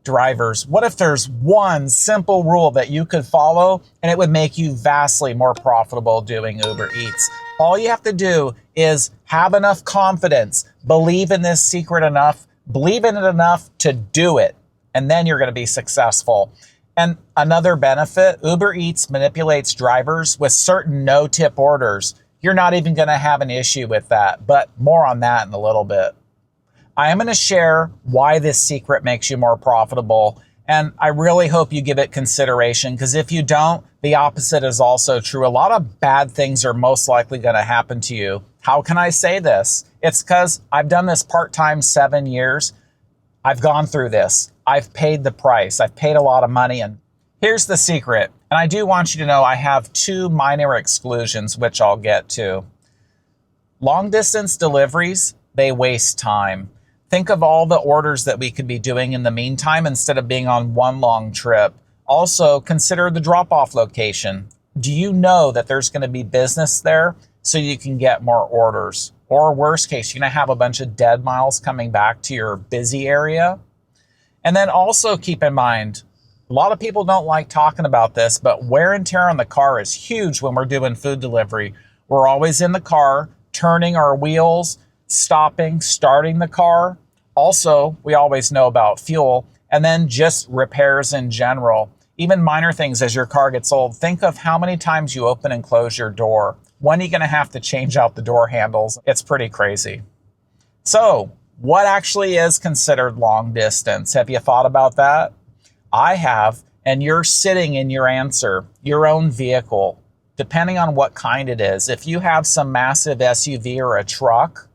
Drivers, what if there's one simple rule that you could follow and it would make you vastly more profitable doing Uber Eats? All you have to do is have enough confidence, believe in this secret enough, believe in it enough to do it, and then you're going to be successful. And another benefit, Uber Eats manipulates drivers with certain no-tip orders. You're not even going to have an issue with that, but more on that in a little bit. I am going to share why this secret makes you more profitable, and I really hope you give it consideration, because if you don't, the opposite is also true. A lot of bad things are most likely going to happen to you. How can I say this? It's because I've done this part-time 7 years. I've gone through this. I've paid the price. I've paid a lot of money, and here's the secret. And I do want you to know I have 2 minor exclusions, which I'll get to. Long distance deliveries, they waste time. Think of all the orders that we could be doing in the meantime instead of being on one long trip. Also, consider the drop-off location. Do you know that there's going to be business there so you can get more orders? Or worst case, you're going to have a bunch of dead miles coming back to your busy area. And then also keep in mind, a lot of people don't like talking about this, but wear and tear on the car is huge when we're doing food delivery. We're always in the car, turning our wheels, stopping, starting the car. Also, we always know about fuel, and then just repairs in general. Even minor things as your car gets old. Think of how many times you open and close your door. When are you going to have to change out the door handles? It's pretty crazy. So, what actually is considered long distance? Have you thought about that? I have, and you're sitting in your answer, your own vehicle, depending on what kind it is. If you have some massive SUV or a truck,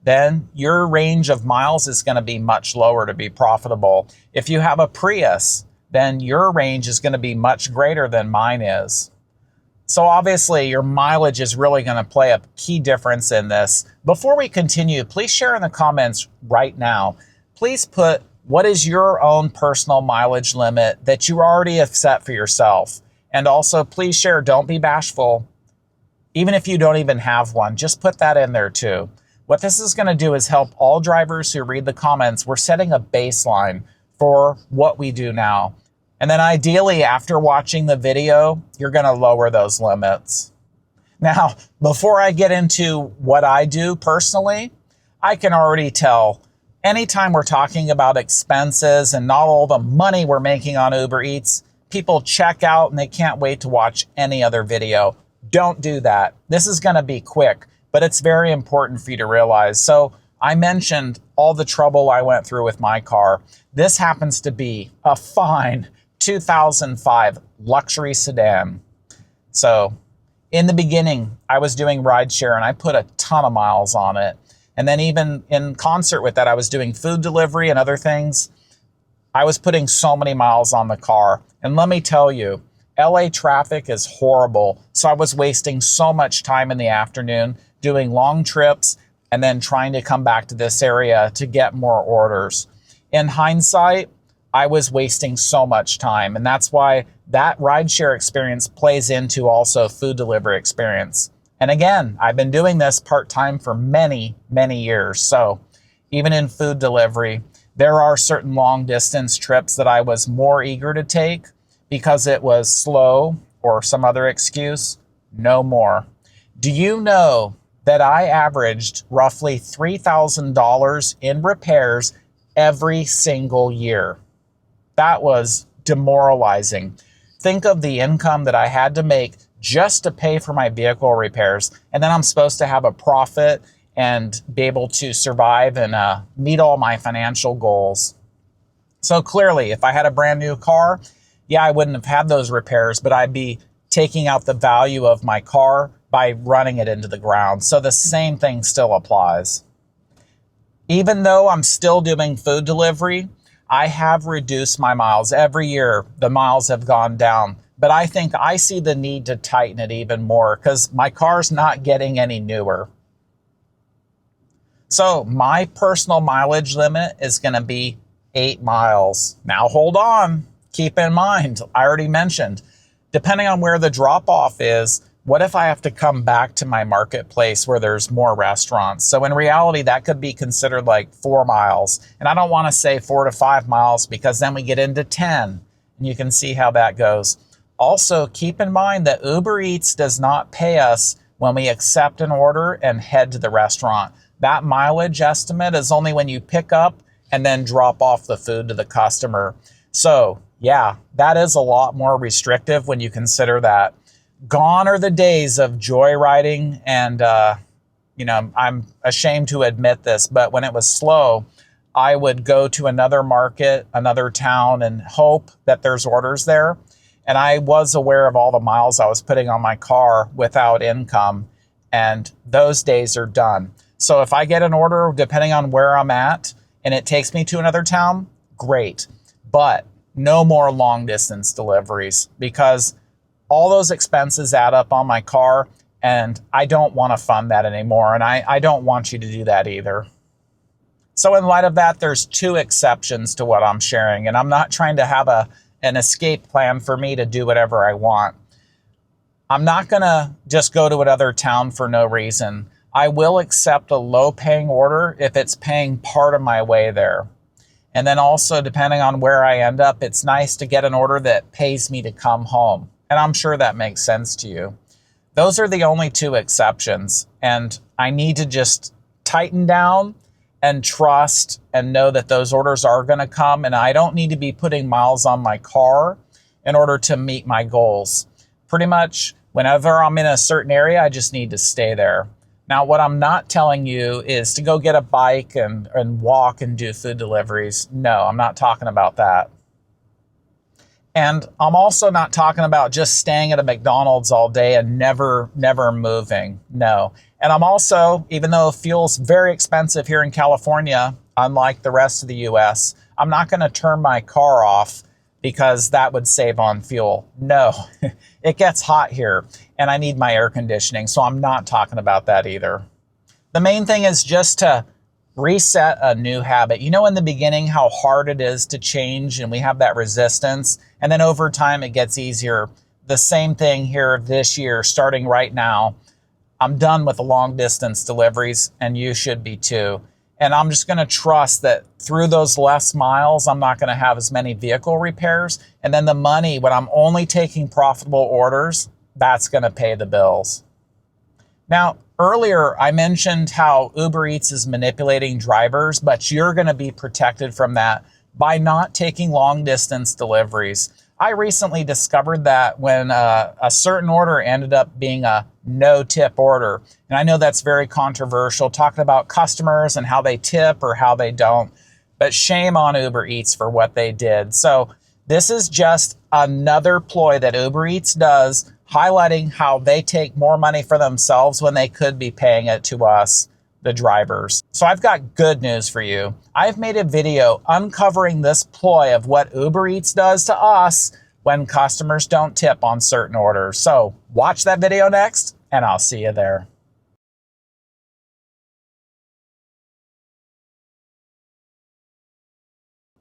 then your range of miles is going to be much lower to be profitable. If you have a Prius, then your range is going to be much greater than mine is. So obviously your mileage is really going to play a key difference in this. Before we continue, please share in the comments right now. Please put what is your own personal mileage limit that you already have set for yourself. And also please share, don't be bashful. Even if you don't even have one, just put that in there too. What this is going to do is help all drivers who read the comments. We're setting a baseline for what we do now. And then ideally, after watching the video, you're going to lower those limits. Now, before I get into what I do personally, I can already tell anytime we're talking about expenses and not all the money we're making on Uber Eats, people check out and they can't wait to watch any other video. Don't do that. This is going to be quick, but it's very important for you to realize. So I mentioned all the trouble I went through with my car. This happens to be a fine 2005 luxury sedan. So in the beginning, I was doing rideshare and I put a ton of miles on it. And then even in concert with that, I was doing food delivery and other things. I was putting so many miles on the car. And let me tell you, LA traffic is horrible. So I was wasting so much time in the afternoon doing long trips and then trying to come back to this area to get more orders. In hindsight, I was wasting so much time. And that's why that rideshare experience plays into also food delivery experience. And again, I've been doing this part-time for many, many years. So even in food delivery, there are certain long distance trips that I was more eager to take because it was slow or some other excuse. No more. Do you know that I averaged roughly $3,000 in repairs every single year? That was demoralizing. Think of the income that I had to make just to pay for my vehicle repairs. And then I'm supposed to have a profit and be able to survive and meet all my financial goals. So clearly, if I had a brand new car, yeah, I wouldn't have had those repairs, but I'd be taking out the value of my car by running it into the ground. So the same thing still applies. Even though I'm still doing food delivery, I have reduced my miles. Every year, the miles have gone down. But I think I see the need to tighten it even more because my car's not getting any newer. So my personal mileage limit is going to be 8 miles. Now hold on. Keep in mind, I already mentioned, depending on where the drop-off is, What if I have to come back to my marketplace where there's more restaurants? So in reality, that could be considered like 4 miles. And I don't want to say 4 to 5 miles because then we get into 10. And you can see how that goes. Also, keep in mind that Uber Eats does not pay us when we accept an order and head to the restaurant. That mileage estimate is only when you pick up and then drop off the food to the customer. So yeah, that is a lot more restrictive when you consider that. Gone are the days of joyriding, and I'm ashamed to admit this, but when it was slow, I would go to another market, another town, and hope that there's orders there. And I was aware of all the miles I was putting on my car without income, and those days are done. So if I get an order, depending on where I'm at, and it takes me to another town, great. But no more long distance deliveries, because all those expenses add up on my car, and I don't want to fund that anymore. And I don't want you to do that either. So in light of that, there's 2 exceptions to what I'm sharing, and I'm not trying to have an escape plan for me to do whatever I want. I'm not going to just go to another town for no reason. I will accept a low-paying order if it's paying part of my way there. And then also, depending on where I end up, it's nice to get an order that pays me to come home. And I'm sure that makes sense to you. Those are the only 2 exceptions. And I need to just tighten down and trust and know that those orders are going to come. And I don't need to be putting miles on my car in order to meet my goals. Pretty much whenever I'm in a certain area, I just need to stay there. Now, what I'm not telling you is to go get a bike and walk and do food deliveries. No, I'm not talking about that. And I'm also not talking about just staying at a McDonald's all day and never moving. No. And I'm also, even though fuel's very expensive here in California, unlike the rest of the US, I'm not going to turn my car off because that would save on fuel. No, it gets hot here and I need my air conditioning. So I'm not talking about that either. The main thing is just to reset a new habit. You know, in the beginning, how hard it is to change and we have that resistance. And then over time, it gets easier. The same thing here this year, starting right now. I'm done with the long distance deliveries and you should be too. And I'm just going to trust that through those less miles, I'm not going to have as many vehicle repairs. And then the money, when I'm only taking profitable orders, that's going to pay the bills. Now, earlier, I mentioned how Uber Eats is manipulating drivers, but you're going to be protected from that by not taking long distance deliveries. I recently discovered that when a certain order ended up being a no-tip order. And I know that's very controversial, talking about customers and how they tip or how they don't. But shame on Uber Eats for what they did. So this is just another ploy that Uber Eats does, highlighting how they take more money for themselves when they could be paying it to us, the drivers. So I've got good news for you. I've made a video uncovering this ploy of what Uber Eats does to us when customers don't tip on certain orders. So watch that video next, and I'll see you there.